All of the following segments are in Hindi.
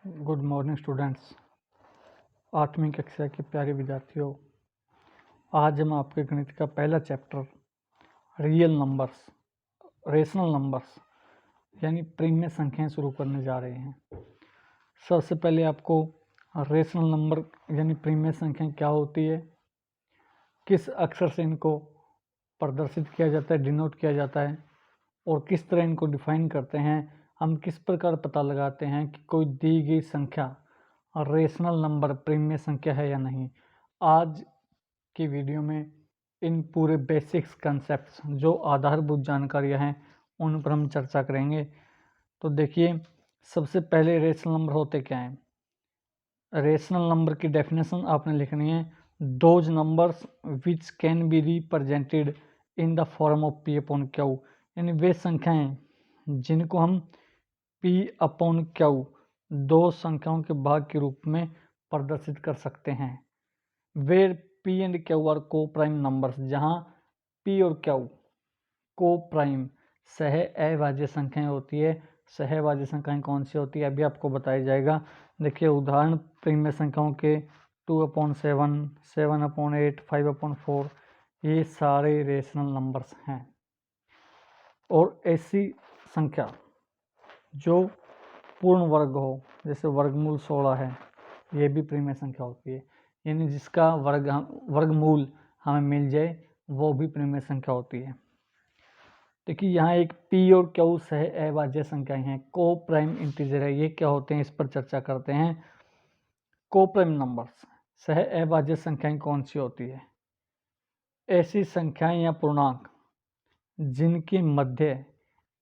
Good morning students. 8वीं कक्षा के प्यारे विद्यार्थियों, आज हम आपके गणित का पहला chapter real numbers, rational numbers यानी प्रीमिय संख्याएं शुरू करने जा रहे हैं। सबसे पहले आपको रेशनल नंबर यानी प्रीमिय संख्याएं क्या होती है, किस अक्षर से इनको प्रदर्शित किया जाता है, डिनोट किया जाता है, और किस तरह इनको डिफाइन करते हैं, हम किस प्रकार पता लगाते हैं कि कोई दी गई संख्या रेशनल नंबर प्रीमिय संख्या है या नहीं। आज की वीडियो में इन पूरे बेसिक्स कंसेप्ट्स जो आधारभूत जानकारियां हैं उन पर हम चर्चा करेंगे। तो देखिए, सबसे पहले रेशनल नंबर होते क्या हैं। रेशनल नंबर की डेफिनेशन आपने लिखनी है, those numbers which can be represented in the form of P upon Q, यानी वे संख्याएं जिनको हम पी अपॉन क्यू दो संख्याओं के भाग के रूप में प्रदर्शित कर सकते हैं। Where p and q are coprime numbers, जहां पी और क्यू को प्राइम सह अभाज्य संख्याएं होती है। सहभाज्य संख्याएं कौन सी होती है अभी आपको बताया जाएगा। देखिए, उदाहरण प्रीमिय संख्याओं के 2/7, 7/8, 5/4, ये सारे रेशनल नंबर्स हैं। और ऐसी संख्या जो पूर्ण वर्ग हो, जैसे वर्गमूल 16 है, ये भी प्रीमिय संख्या होती है, यानी जिसका वर्गमूल हमें मिल जाए वो भी प्रीमिय संख्या होती है। देखिए, यहाँ एक पी और क्यू सह अभाज्य संख्याएं हैं, को प्राइम इंटीजर है। ये क्या होते हैं, इस पर चर्चा करते हैं। को प्राइम नंबर्स सह अभाज्य संख्याएं कौन सी होती है, ऐसी संख्याएं या पूर्णांक जिनके मध्य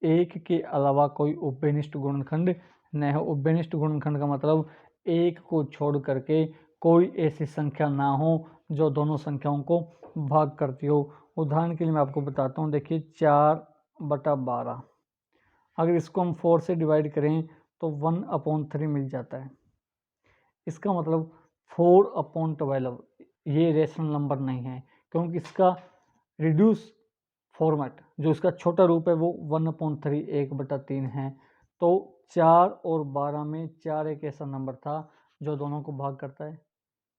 एक के अलावा कोई उभयनिष्ठ गुणनखंड न हो। उभयनिष्ठ गुणनखंड का मतलब एक को छोड़ करके कोई ऐसी संख्या ना हो जो दोनों संख्याओं को भाग करती हो। उदाहरण के लिए मैं आपको बताता हूँ। देखिए, 4/12, अगर इसको हम 4 से डिवाइड करें तो 1/3 मिल जाता है। इसका मतलब 4/12 ये रेशनल नंबर नहीं है, क्योंकि इसका रिड्यूस फॉर्मेट जो इसका छोटा रूप है वो 1/3 1/3 है। तो 4 और 12 में 4 एक ऐसा नंबर था जो दोनों को भाग करता है,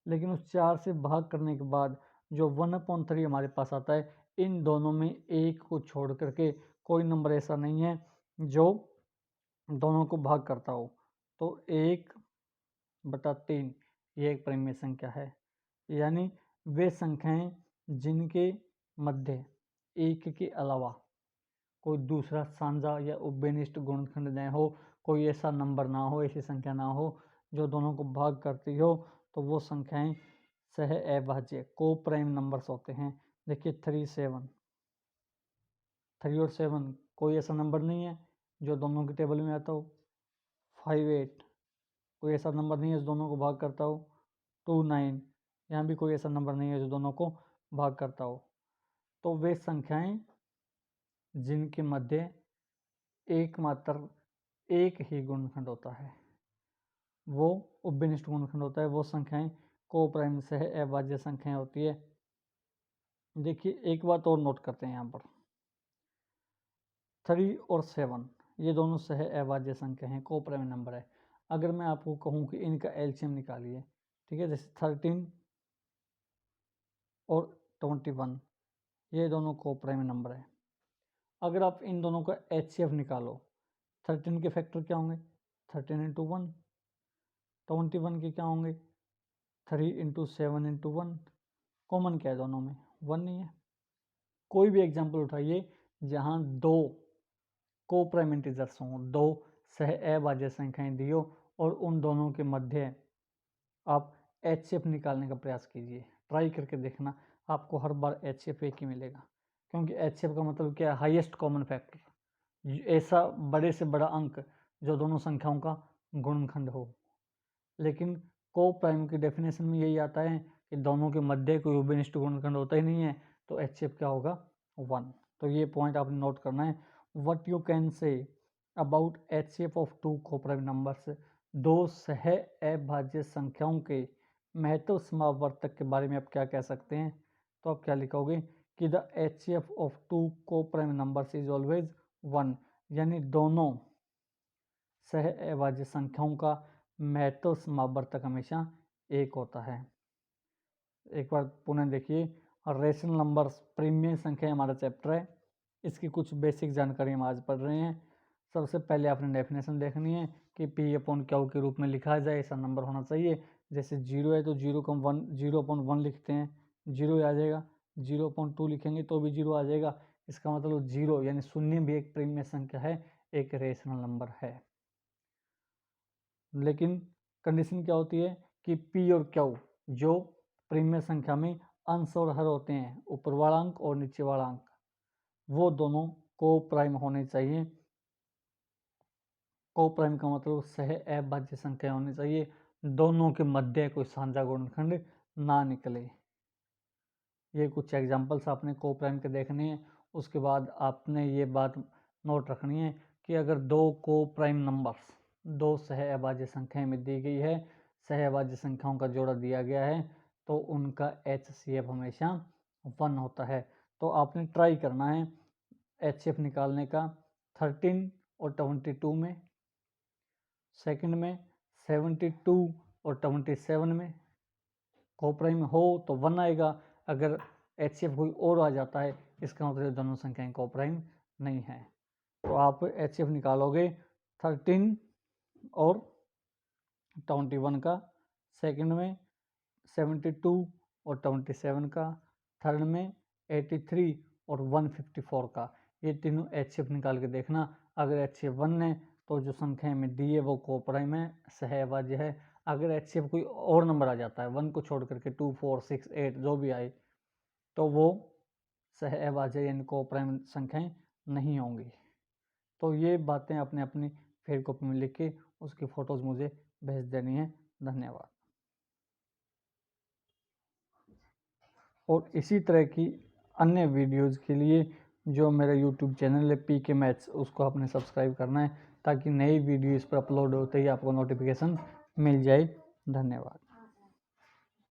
लेकिन उस 4 से भाग करने के बाद जो 1/3 हमारे पास आता है, इन दोनों में एक को छोड़ करके कोई नंबर ऐसा नहीं है जो दोनों को भाग करता हो। तो 1/3 ये एक प्रीमिय संख्या है, यानी वे संख्याएं जिनके मध्य एक के अलावा कोई दूसरा साझा या उभयनिष्ठ गुणनखंड न हो, कोई ऐसा नंबर ना हो, ऐसी संख्या ना हो जो दोनों को भाग करती हो, तो वो संख्याएं सह अभाज्य को प्राइम नंबर्स होते हैं। देखिए, 3 और 7 कोई ऐसा नंबर नहीं है जो दोनों की टेबल में आता हो। 5/8 कोई ऐसा नंबर नहीं है जो दोनों को भाग करता हो। 2/9 यहाँ भी कोई ऐसा नंबर नहीं है जो दोनों को भाग करता हो। तो वे संख्याएं जिनके मध्य एकमात्र एक ही गुणनखंड होता है, वो उभयनिष्ठ गुणनखंड होता है, वो संख्याएं को प्राइम सह अभाज्य संख्याएं होती है। देखिए, एक बात और नोट करते हैं यहाँ पर, 3 और 7 ये दोनों सह अभाज्य संख्या हैं, को प्राइम नंबर है। अगर मैं आपको कहूँ कि इनका एलसीएम निकालिए, ठीक है, जैसे 13 और 21 ये दोनों को प्राइम नंबर है। अगर आप इन दोनों का एचसीएफ निकालो, 13 के फैक्टर क्या होंगे, 13 × 1। 21 के क्या होंगे, 3 × 7 × 1। कॉमन क्या है दोनों में, 1 नहीं है। कोई भी एग्जाम्पल उठाइए जहां दो को प्राइम इंटीजर्स हों, दो सह अभाज्य संख्याएं दी हो, और उन दोनों के मध्य आप एचसीएफ निकालने का प्रयास कीजिए। ट्राई करके देखना, आपको हर बार एचसीएफ एक ही मिलेगा, क्योंकि एचसीएफ का मतलब क्या है, हाईएस्ट कॉमन फैक्टर, ऐसा बड़े से बड़ा अंक जो दोनों संख्याओं का गुणनखंड हो। लेकिन को प्राइम की डेफिनेशन में यही आता है कि दोनों के मध्य कोई उभयनिष्ठ गुणनखंड होता ही नहीं है, तो एचसीएफ क्या होगा, 1। तो ये पॉइंट आपने नोट करना है। What you can say about HCF of two coprime numbers, दो सह अभाज्य संख्याओं के महत्व समावर्तक के बारे में आप क्या कह सकते हैं। तो आप क्या लिखोगे कि the HCF of two coprime numbers is always 1, यानी दोनों सह अभाज्य संख्याओं का महत्व समावर्तक हमेशा 1 होता है। एक बार पुनः देखिए, रेशनल नंबर्स प्रीमियम संख्या हमारा चैप्टर है, इसकी कुछ बेसिक जानकारी हम आज पढ़ रहे हैं। सबसे पहले आपने डेफिनेशन देखनी है कि P/Q के रूप में लिखा जाए, ऐसा नंबर होना चाहिए। जैसे 0 है तो 0/1 लिखते हैं, 0 आ जाएगा। 0/2 लिखेंगे तो भी 0 आ जाएगा। इसका मतलब 0 यानी शून्य भी एक प्रीमियम संख्या है, एक रेशनल नंबर है। लेकिन कंडीशन क्या होती है कि P और Q जो प्रीमियम संख्या में अंश और हर होते हैं, ऊपर वाला अंक और नीचे वाला अंक, वो दोनों को प्राइम होने चाहिए। को प्राइम का मतलब सह अभाज्य संख्या होनी चाहिए, दोनों के मध्य कोई साझा गुणनखंड ना निकले। ये कुछ एग्जांपल्स आपने को प्राइम के देखने हैं। उसके बाद आपने ये बात नोट रखनी है कि अगर दो को प्राइम नंबर्स दो सह अभाज्य संख्याएं में दी गई है, सह अभाज्य संख्याओं का जोड़ा दिया गया है, तो उनका HCF हमेशा 1 होता है। तो आपने ट्राई करना है HCF निकालने का 13 और 22 में, सेकंड में 72 और 27 में। को प्राइम हो तो 1 आएगा, अगर HCF कोई और आ जाता है इसका मतलब दोनों संख्याएं को प्राइम नहीं है। तो आप HCF निकालोगे 13 और 21 का, सेकंड में 72 और 27 का, थर्ड में 83 और 154 का। ये तीनों HCF निकाल के देखना। अगर HCF 1 है तो जो संख्या में दी है वो को प्राइम है, सह अभाज्य है। अगर HCF कोई और नंबर आ जाता है 1 को छोड़ करके 2, 4, 6, 8 जो भी आए, तो वो सह अभाज्य यानी को प्राइम संख्याएं नहीं होंगी। तो ये बातें आपने अपनी फेयर कॉपी में लिख के उसकी फ़ोटोज़ मुझे भेज देनी है। धन्यवाद। और इसी तरह की अन्य वीडियोज़ के लिए जो मेरा यूट्यूब चैनल है PK मैथ्स, उसको आपने सब्सक्राइब करना है ताकि नई वीडियो इस पर अपलोड होते ही आपको नोटिफिकेशन मिल जाए। धन्यवाद।